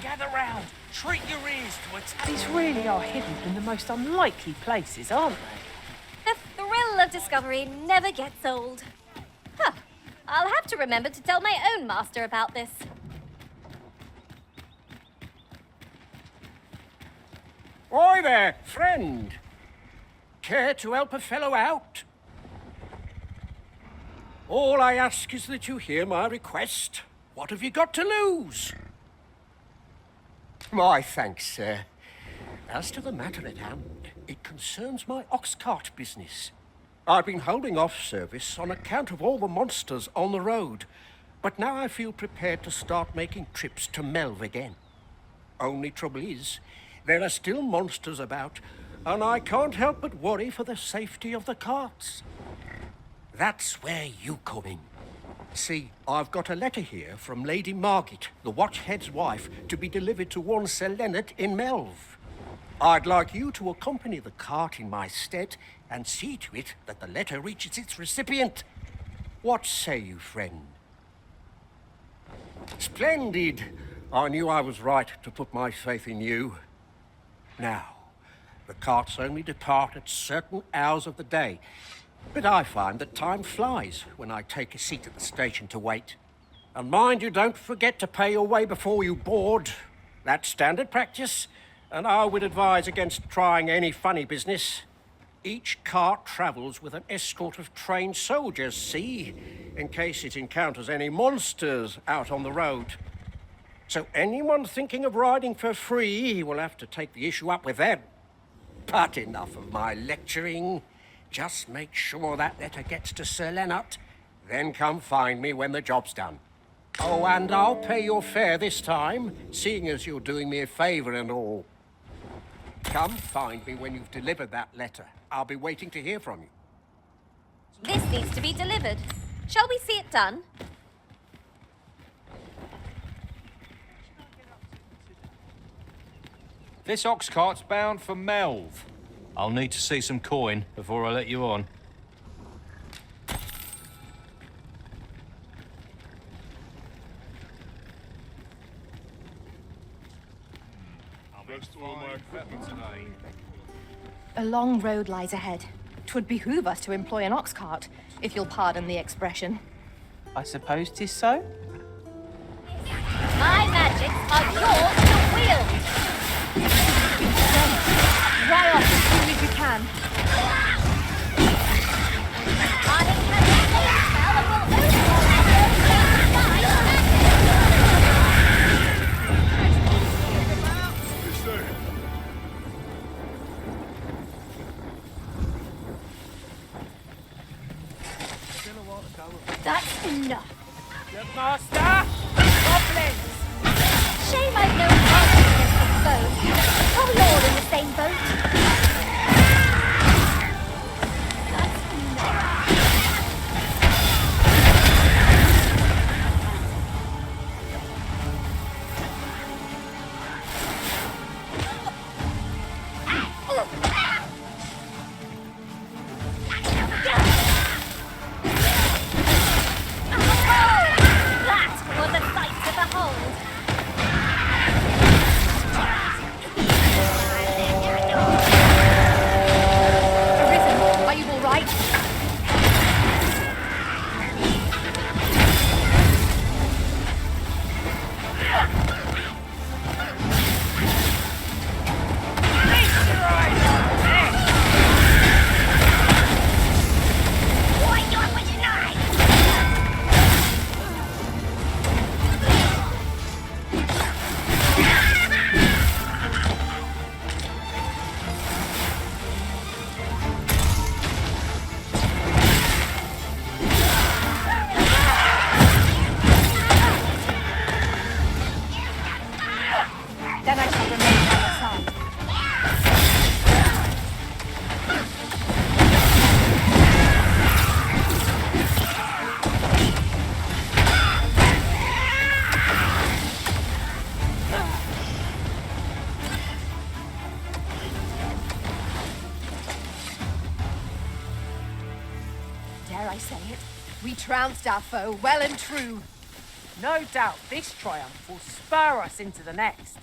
Gather round. Treat your ears to it. These really are hidden in the most unlikely places, aren't they? The thrill of discovery never gets old. Huh. I'll have to remember to tell my own master about this. Oi there, friend. Care to help a fellow out? All I ask is that you hear my request. What have you got to lose? My thanks, sir. As to the matter at hand, it concerns my Oxcart business. I've been holding off service on account of all the monsters on the road, but now I feel prepared to start making trips to Melve again. Only trouble is, there are still monsters about, and I can't help but worry for the safety of the carts. That's where you come in. See, I've got a letter here from Lady Margit, the watchhead's wife, to be delivered to one Sir Leonard in Melve. I'd like you to accompany the cart in my stead and see to it that the letter reaches its recipient. What say you, friend? Splendid! I knew I was right to put my faith in you. Now, the carts only depart at certain hours of the day, but I find that time flies when I take a seat at the station to wait. And mind you don't forget to pay your way before you board. That's standard practice, and I would advise against trying any funny business. Each cart travels with an escort of trained soldiers, see, in case it encounters any monsters out on the road. So anyone thinking of riding for free will have to take the issue up with them. But enough of my lecturing. Just make sure that letter gets to Sir Leonard, then come find me when the job's done. Oh, and I'll pay your fare this time, seeing as you're doing me a favour and all. Come find me when you've delivered that letter. I'll be waiting to hear from you. This needs to be delivered. Shall we see it done? This Oxcart's bound for Melve. I'll need to see some coin before I let you on. A long road lies ahead. 'Twould behoove us to employ an ox cart, if you'll pardon the expression. I suppose 'tis so. My magics are yours to wield. Dry off as soon as you can. I can say a spell and will overhaul That's enough. Good master! Goblins! Shame I've no argument with the foe. Oh, Lord, in the same boat. That's enough. That was a sight to behold. trounced our foe well and true. No doubt this triumph will spur us into the next.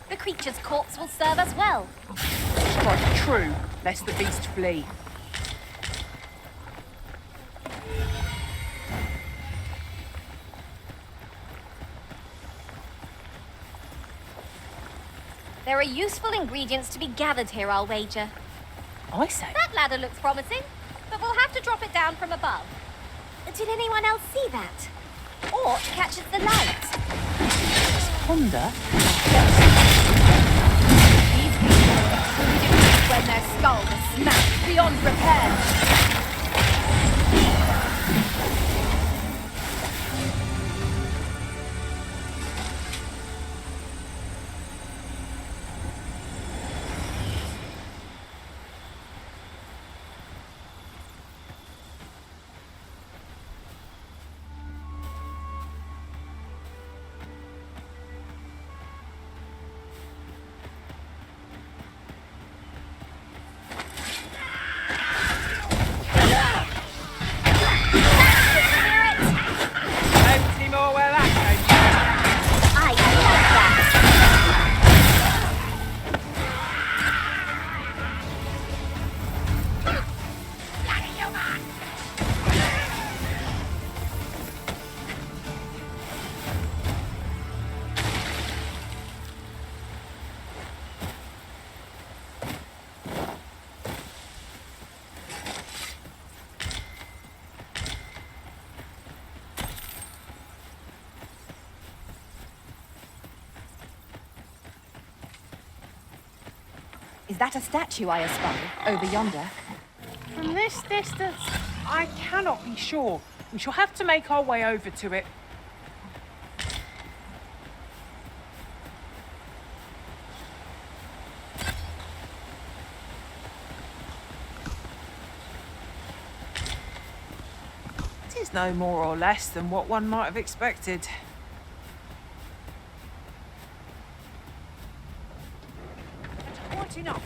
The creature's corpse will serve us well. Strike true, lest the beast flee. There are useful ingredients to be gathered here, I'll wager. I say, That ladder looks promising, but we'll have to drop it down from above. Did anyone else see that? Or catches the light? ponder. These people when their skulls are smashed beyond repair. Is that a statue I espy over yonder? From this distance, I cannot be sure. We shall have to make our way over to it. It is no more or less than what one might have expected. Quite enough.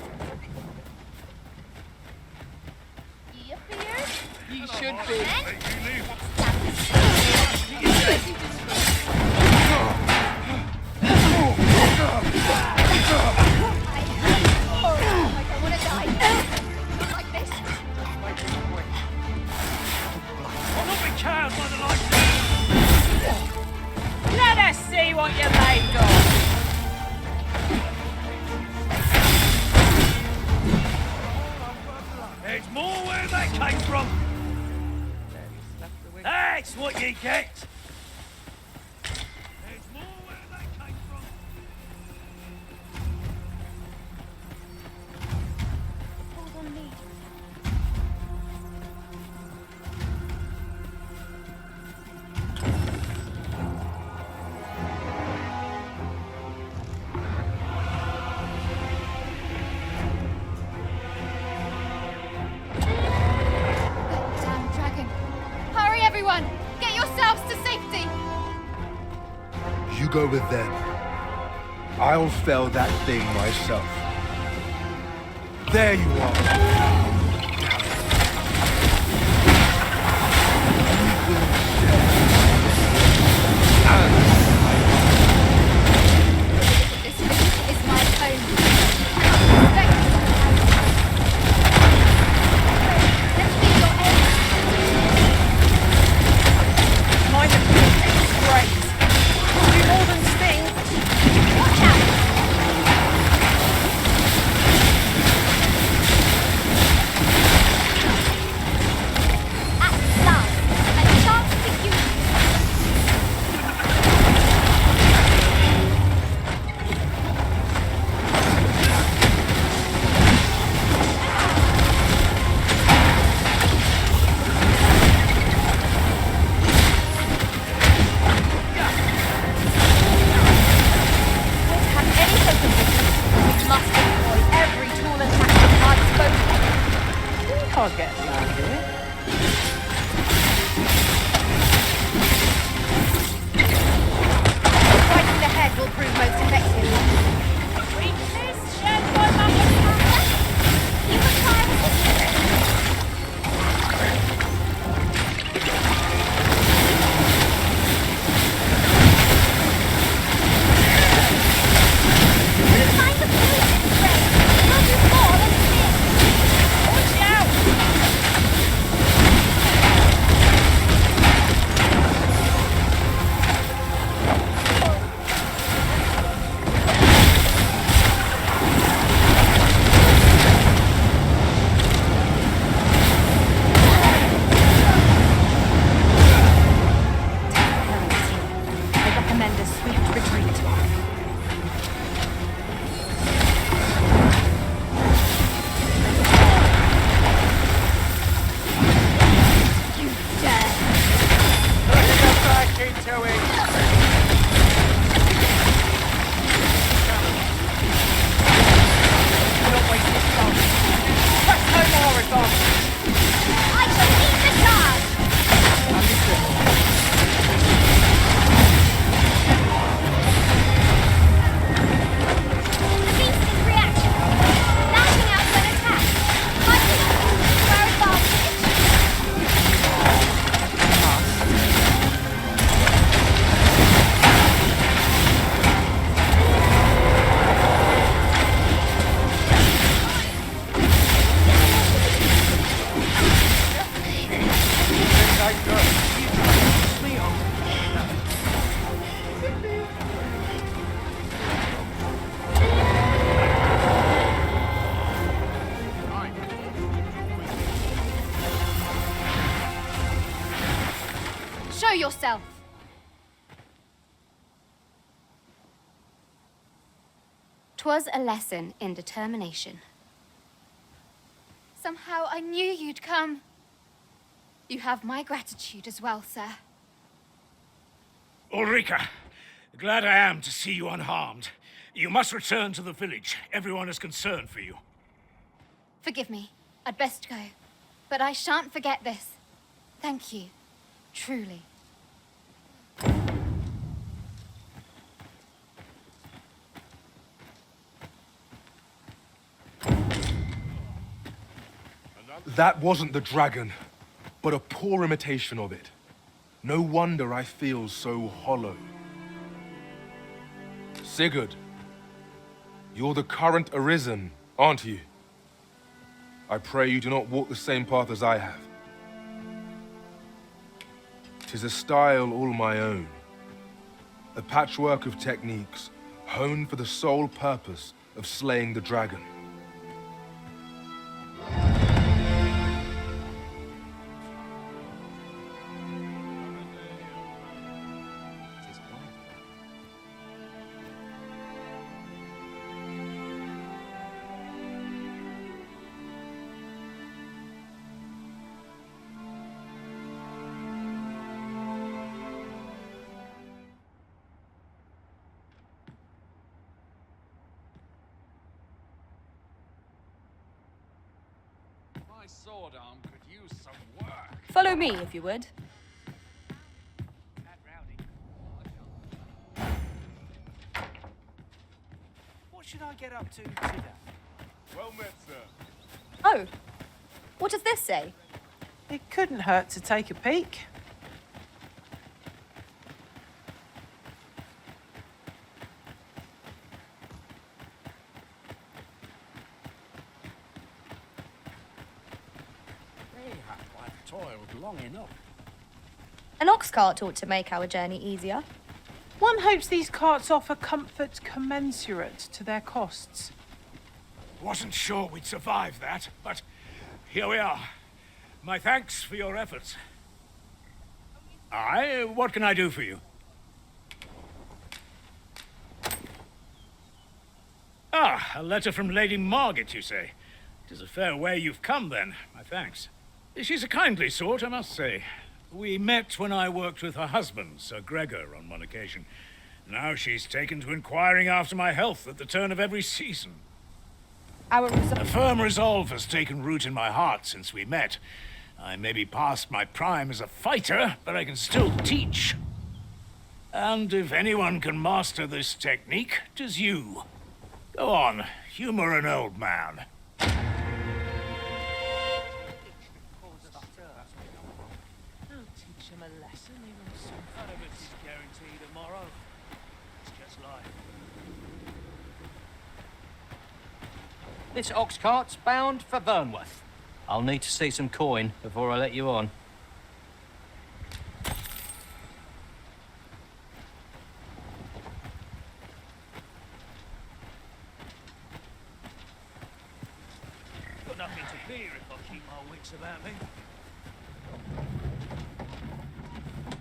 You should be. I want to die. Like this. I'll not be cowed by the light of this. Let us see what you're made of. There's more where they came from. That's what you get. There's more where they came from. Hold on me. Damn dragon. Hurry, everyone! Get yourselves to safety! You go with them. I'll fell that thing myself. There you are. This village is my home. Respect me. Let's be your aim. Mind the disgrace. Do more than sting. Watch out! I'll get around here. Striking the head will prove most effective. Weakness shared by Mother's Mother. You require assistance. Find the police in this race. We'll do more than this. Watch out! I recommend a swift retreat. You dare! I shall lead the charge! The beast is reactionary, lashing out when attacked, fighting to our advantage. Show yourself! "'Twas a lesson in determination. Somehow I knew you'd come. You have my gratitude as well, sir. Ulrika, glad I am to see you unharmed. You must return to the village. Everyone is concerned for you. Forgive me. I'd best go. But I shan't forget this. Thank you. Truly. That wasn't the dragon, but a poor imitation of it. No wonder I feel so hollow. Sigurd, you're the current Arisen, aren't you? I pray you do not walk the same path as I have. 'Tis a style all my own. A patchwork of techniques honed for the sole purpose of slaying the dragon. My sword arm could use some work. Follow me, if you would. What should I get up to today? Well met, sir. Oh, what does this say? It couldn't hurt to take a peek. I've toiled long enough. An Oxcart ought to make our journey easier. One hopes these carts offer comfort commensurate to their costs. Wasn't sure we'd survive that, but here we are. My thanks for your efforts. Aye, what can I do for you? Ah, a letter from Lady Margit, you say? 'Tis a fair way you've come, then. My thanks. She's a kindly sort, I must say. We met when I worked with her husband, Sir Gregor, on one occasion. Now she's taken to inquiring after my health at the turn of every season. A firm resolve has taken root in my heart since we met. I may be past my prime as a fighter, but I can still teach. And if anyone can master this technique, 'tis you. Go on, humor an old man. Teach him a lesson, even some kind of it is guaranteed tomorrow. It's just life. This Oxcart's bound for Burnworth. I'll need to see some coin before I let you on. Got nothing to fear if I keep my wits about me.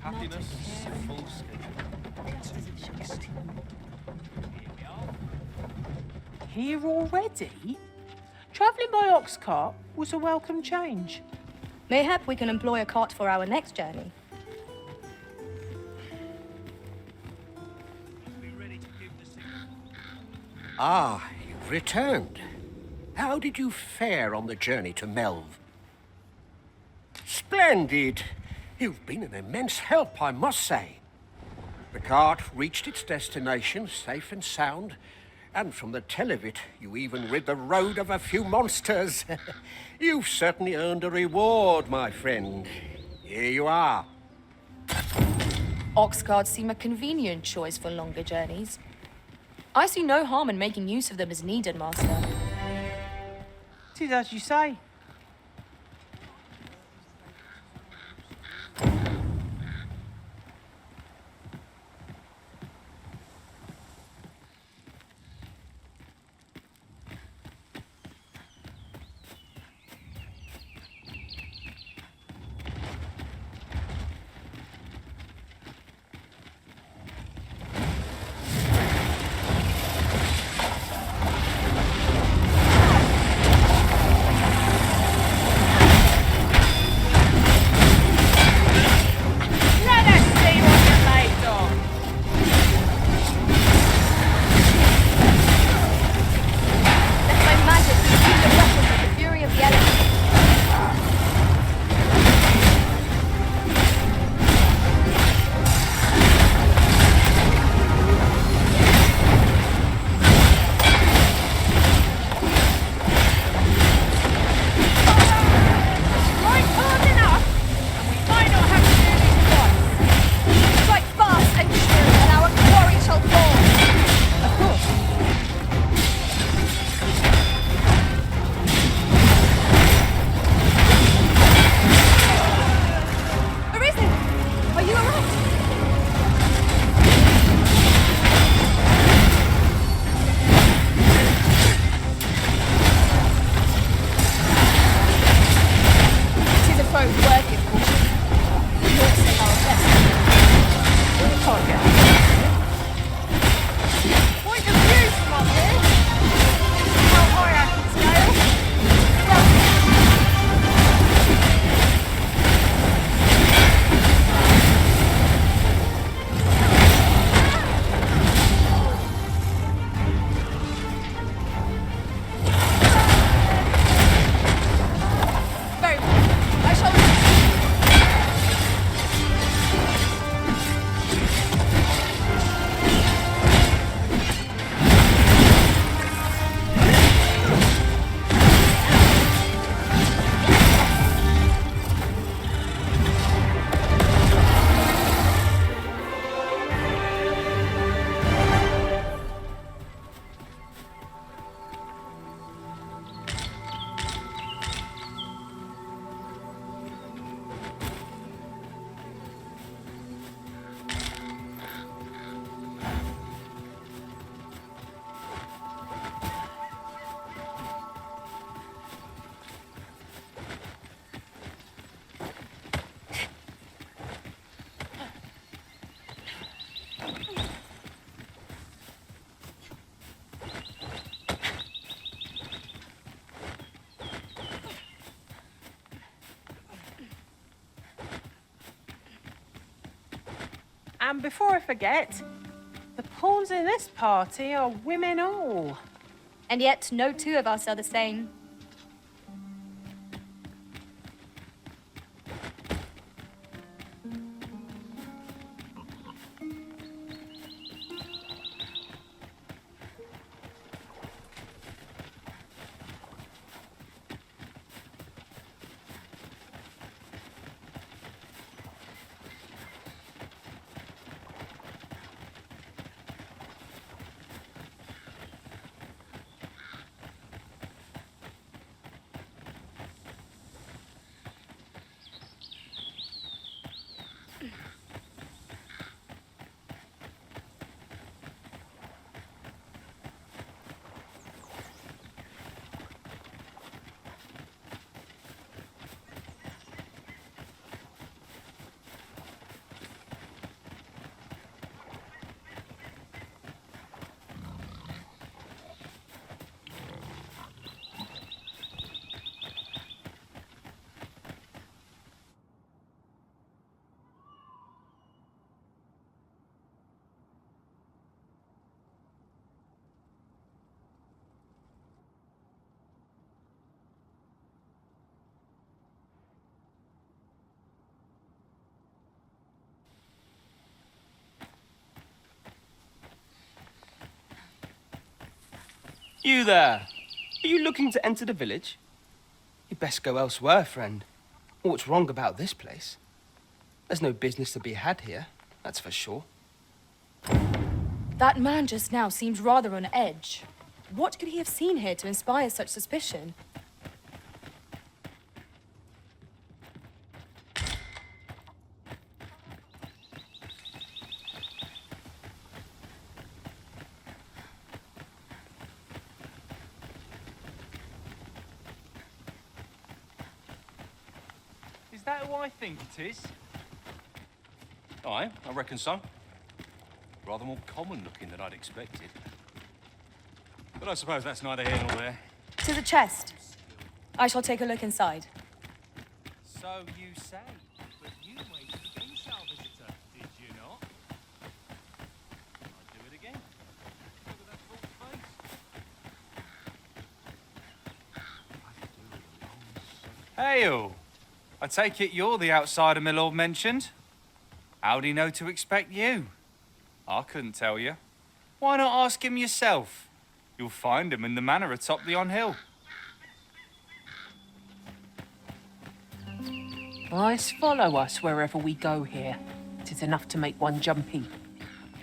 Happiness, full schedule. Here already? Travelling by Oxcart was a welcome change. Mayhap we can employ a cart for our next journey. Ah, you've returned. How did you fare on the journey to Melve? Splendid! You've been an immense help, I must say. The cart reached its destination safe and sound, and from the tell of it, you even rid the road of a few monsters. You've certainly earned a reward, my friend. Here you are. Oxcarts seem a convenient choice for longer journeys. I see no harm in making use of them as needed, Master. Tis as you say. And before I forget, the pawns in this party are women all. And yet, no two of us are the same. You there! Are you looking to enter the village? You'd best go elsewhere, friend. What's wrong about this place? There's no business to be had here, that's for sure. That man just now seems rather on edge. What could he have seen here to inspire such suspicion? Is that who I think it is? Aye, I reckon so. Rather more common looking than I'd expected. But I suppose that's neither here nor there. To the chest. I shall take a look inside. So you say, but you waited against our visitor, did you not? I'll do it again. Look at that full face. Hail! I take it you're the outsider my lord mentioned. How'd he know to expect you? I couldn't tell you. Why not ask him yourself? You'll find him in the manor atop the on-hill. Nice follow us wherever we go here. 'Tis enough to make one jumpy.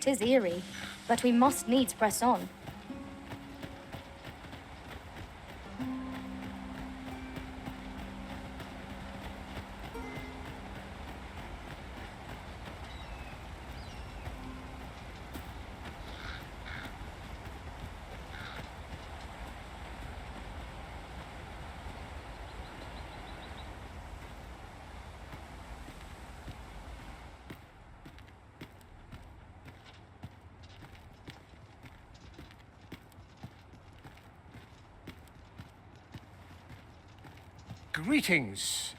'Tis eerie, but we must needs press on. Greetings.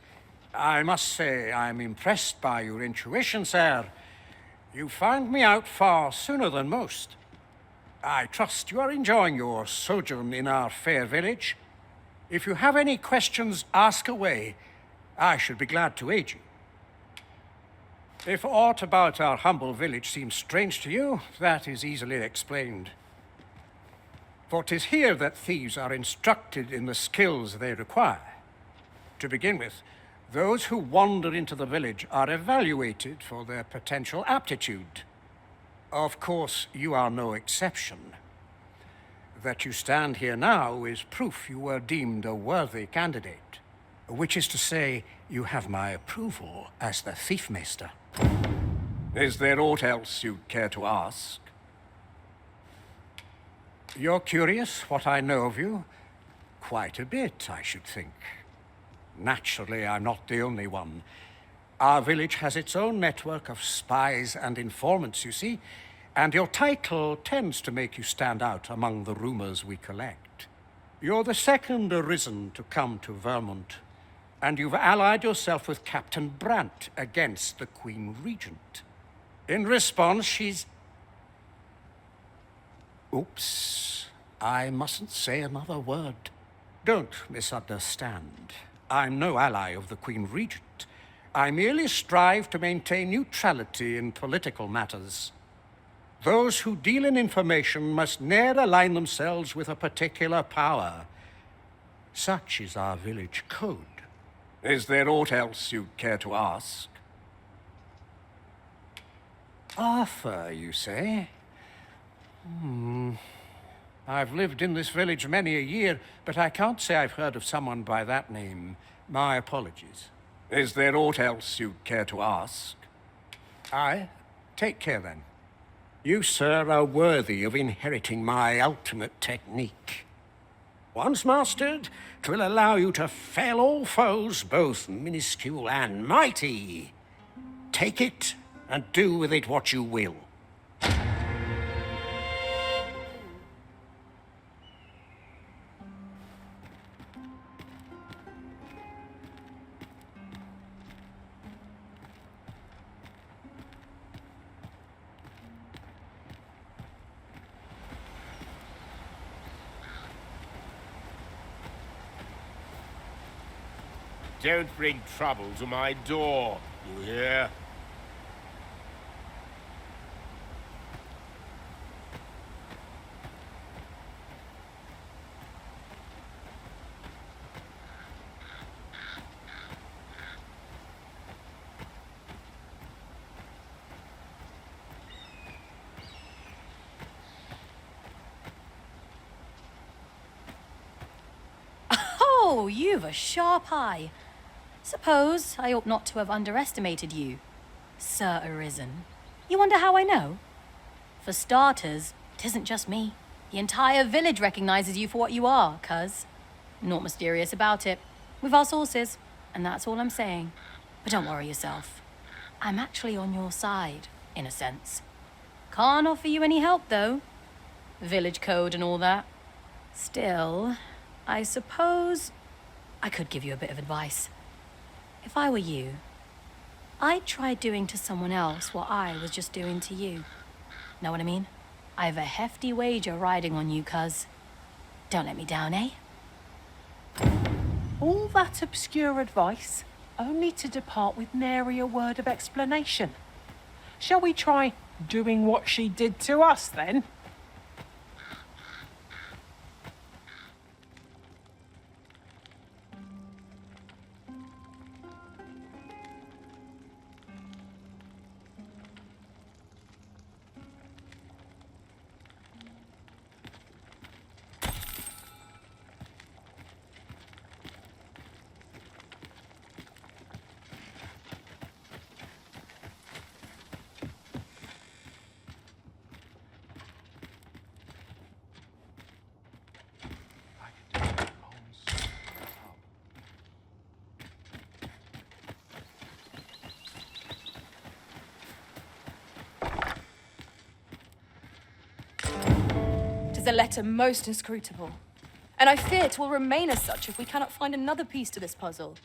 I must say I'm impressed by your intuition, sir. You found me out far sooner than most. I trust you are enjoying your sojourn in our fair village. If you have any questions, ask away. I should be glad to aid you. If aught about our humble village seems strange to you, that is easily explained. For 'tis here that thieves are instructed in the skills they require. To begin with, those who wander into the village are evaluated for their potential aptitude. Of course, you are no exception. That you stand here now is proof you were deemed a worthy candidate. Which is to say, you have my approval as the thief maester. Is there aught else you'd care to ask? You're curious what I know of you? Quite a bit, I should think. Naturally, I'm not the only one. Our village has its own network of spies and informants, you see, and your title tends to make you stand out among the rumors we collect. You're the second arisen to come to Vermont, and you've allied yourself with Captain Brandt against the Queen Regent. In response, she's... Oops. I mustn't say another word. Don't misunderstand. I'm no ally of the Queen Regent. I merely strive to maintain neutrality in political matters. Those who deal in information must ne'er align themselves with a particular power. Such is our village code. Is there aught else you'd care to ask? Arthur, you say? I've lived in this village many a year, but I can't say I've heard of someone by that name. My apologies. Is there aught else you'd care to ask? Aye. Take care, then. You, sir, are worthy of inheriting my ultimate technique. Once mastered, 'twill allow you to fell all foes, both minuscule and mighty. Take it, and do with it what you will. Don't bring trouble to my door, you hear? Oh, you've a sharp eye. Suppose I ought not to have underestimated you, Sir Arisen. You wonder how I know? For starters, it isn't just me. The entire village recognizes you for what you are, cuz. Not mysterious about it. We've our sources, and that's all I'm saying. But don't worry yourself. I'm actually on your side, in a sense. Can't offer you any help, though. Village code and all that. Still, I suppose I could give you a bit of advice. If I were you, I'd try doing to someone else what I was just doing to you. Know what I mean? I've a hefty wager riding on you, cuz. Don't let me down, eh? All that obscure advice, only to depart with nary a word of explanation. Shall we try doing what she did to us, then? A letter most inscrutable, and I fear it will remain as such if we cannot find another piece to this puzzle.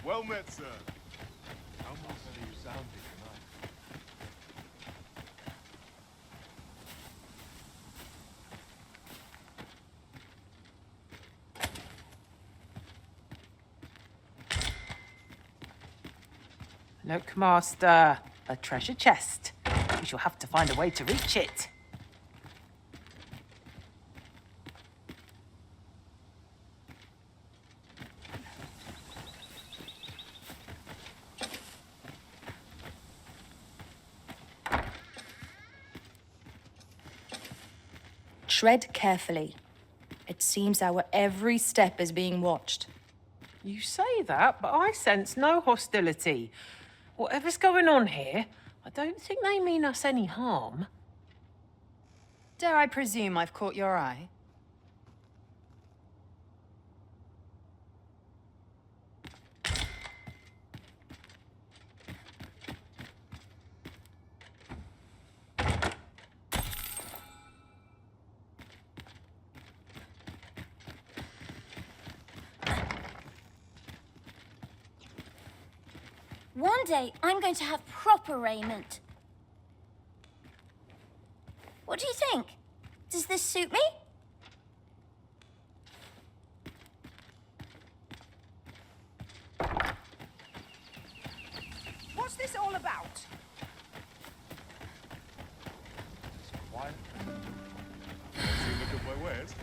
Well met, sir. How much are you sounding tonight? Look, Master, a treasure chest. We shall have to find a way to reach it. Tread carefully. It seems our every step is being watched. You say that, but I sense no hostility. Whatever's going on here, I don't think they mean us any harm. Dare I presume I've caught your eye? One day, I'm going to have proper raiment. What do you think? Does this suit me? What's this all about? Quiet. See, look at my wares.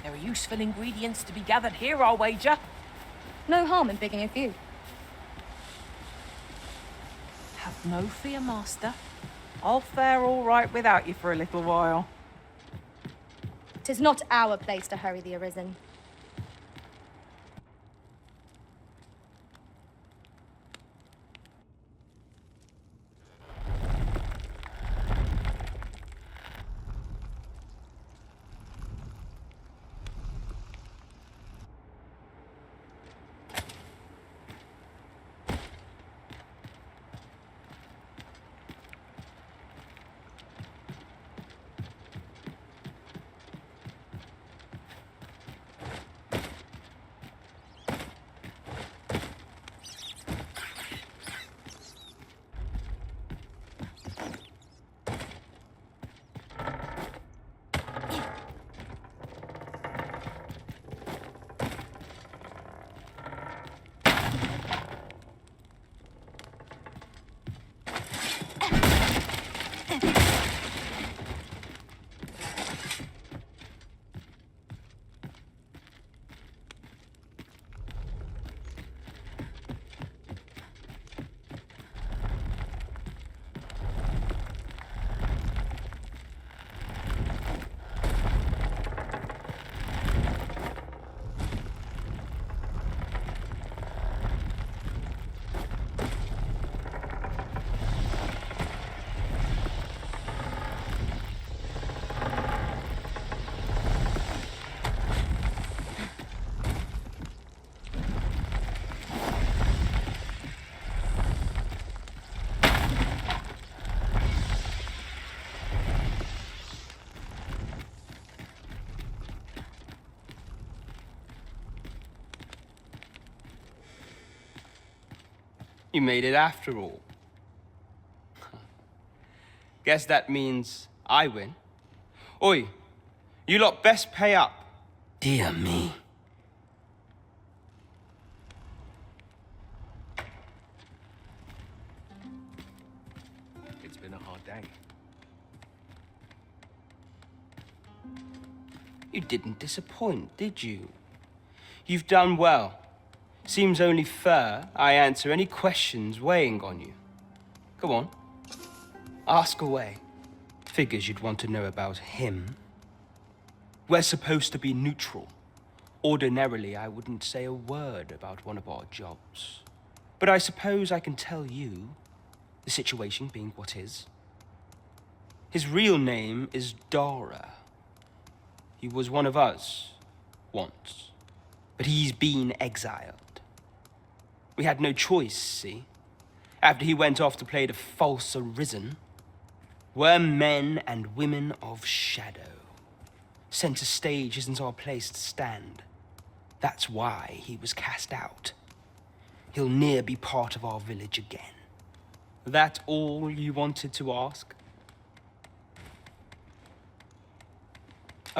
There are useful ingredients to be gathered here, I'll wager. No harm in picking a few. Have no fear, Master. I'll fare all right without you for a little while. 'Tis not our place to hurry the Arisen. You made it after all. Guess that means I win. Oi, you lot best pay up. Dear me. It's been a hard day. You didn't disappoint, did you? You've done well. Seems only fair I answer any questions weighing on you. Go on. Ask away. Figures you'd want to know about him. We're supposed to be neutral. Ordinarily, I wouldn't say a word about one of our jobs. But I suppose I can tell you, the situation being what is. His real name is Dara. He was one of us, once. But he's been exiled. We had no choice, see? After he went off to play the false Arisen, we're men and women of shadow. Center stage isn't our place to stand. That's why he was cast out. He'll ne'er be part of our village again. That all you wanted to ask?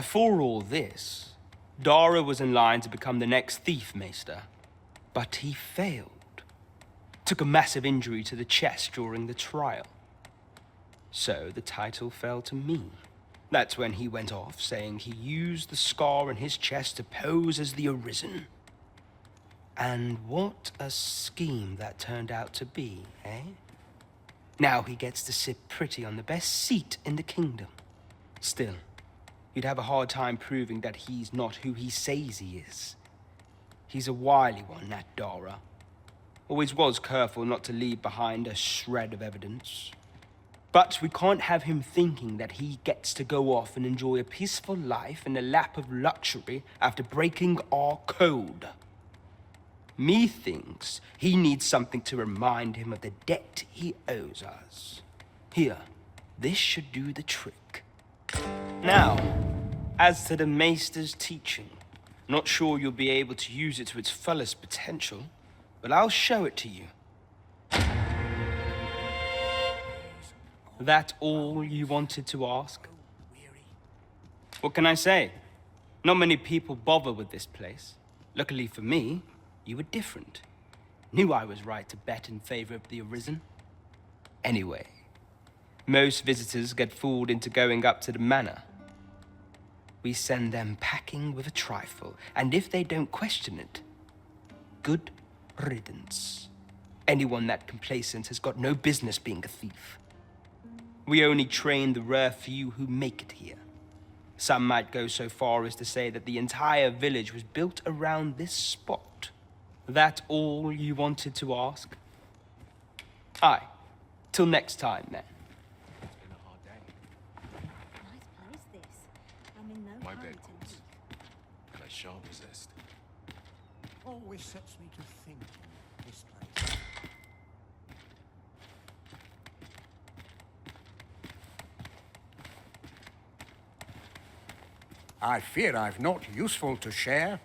For all this, Dara was in line to become the next thief maester. But he failed. Took a massive injury to the chest during the trial. So the title fell to me. That's when he went off, saying he used the scar on his chest to pose as the Arisen. And what a scheme that turned out to be, eh? Now he gets to sit pretty on the best seat in the kingdom. Still, you'd have a hard time proving that he's not who he says he is. He's a wily one, that Dara. Always was careful not to leave behind a shred of evidence. But we can't have him thinking that he gets to go off and enjoy a peaceful life in a lap of luxury after breaking our code. Methinks he needs something to remind him of the debt he owes us. Here, this should do the trick. Now, as to the maester's teaching, not sure you'll be able to use it to its fullest potential, but I'll show it to you. That all you wanted to ask? What can I say? Not many people bother with this place. Luckily for me, you were different. Knew I was right to bet in favor of the Arisen. Anyway, most visitors get fooled into going up to the manor. We send them packing with a trifle, and if they don't question it, good riddance. Anyone that complacent has got no business being a thief. We only train the rare few who make it here. Some might go so far as to say that the entire village was built around this spot. That all you wanted to ask? Aye. Till next time, then. It's been a hard day. Nice place, this. I'm in no My hurry bed to calls, leave. and I shan't resist. Always sets me to thinking, this place. I fear I've not useful to share.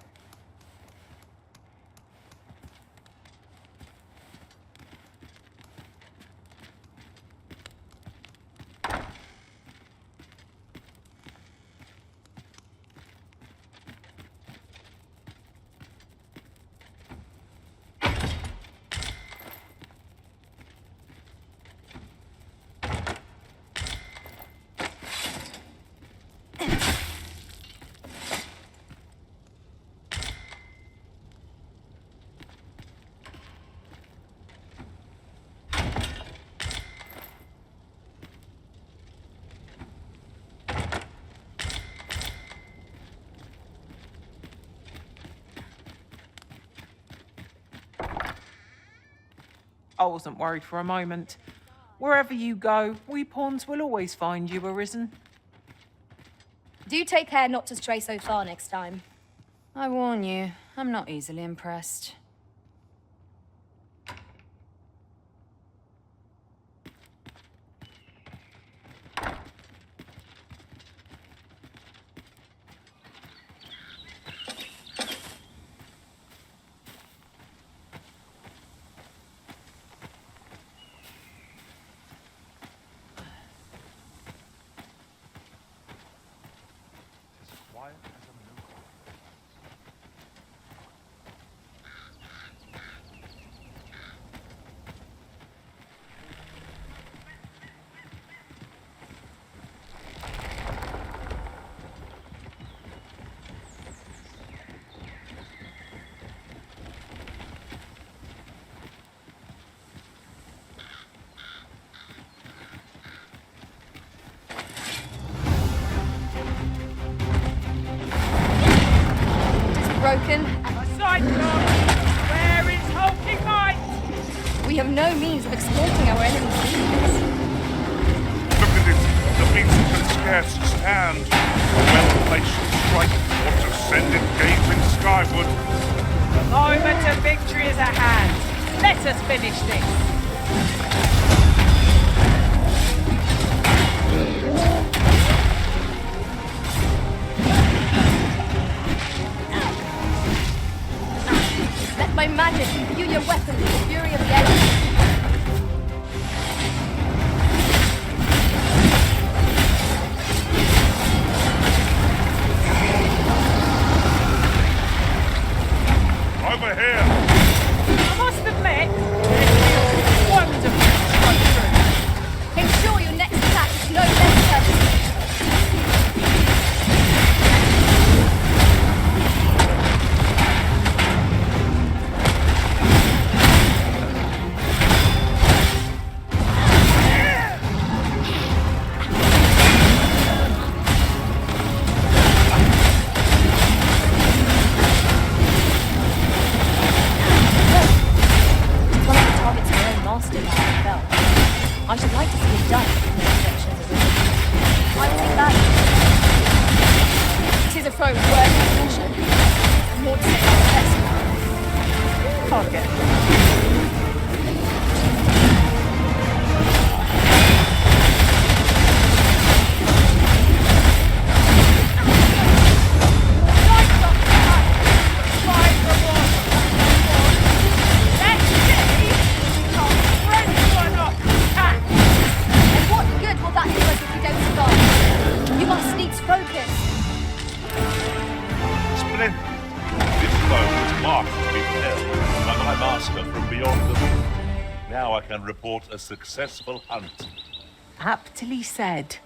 I wasn't worried for a moment. Wherever you go, we pawns will always find you, Arisen. Do take care not to stray so far next time. I warn you, I'm not easily impressed. Broken. Aside, where is Hulking Might? We have no means of exploiting our enemy's weakness. Look at it. The beast can scarce stand. A well-placed strike or to send it gazing skyward. The moment of victory is at hand. Let us finish this. Let my magic imbue your weapons with the fury of the elements. Over here. I must admit, it's wonderful to run through. Ensure your next attack is no less certain. well by my master from beyond the reef. Now I can report a successful hunt. Aptly said.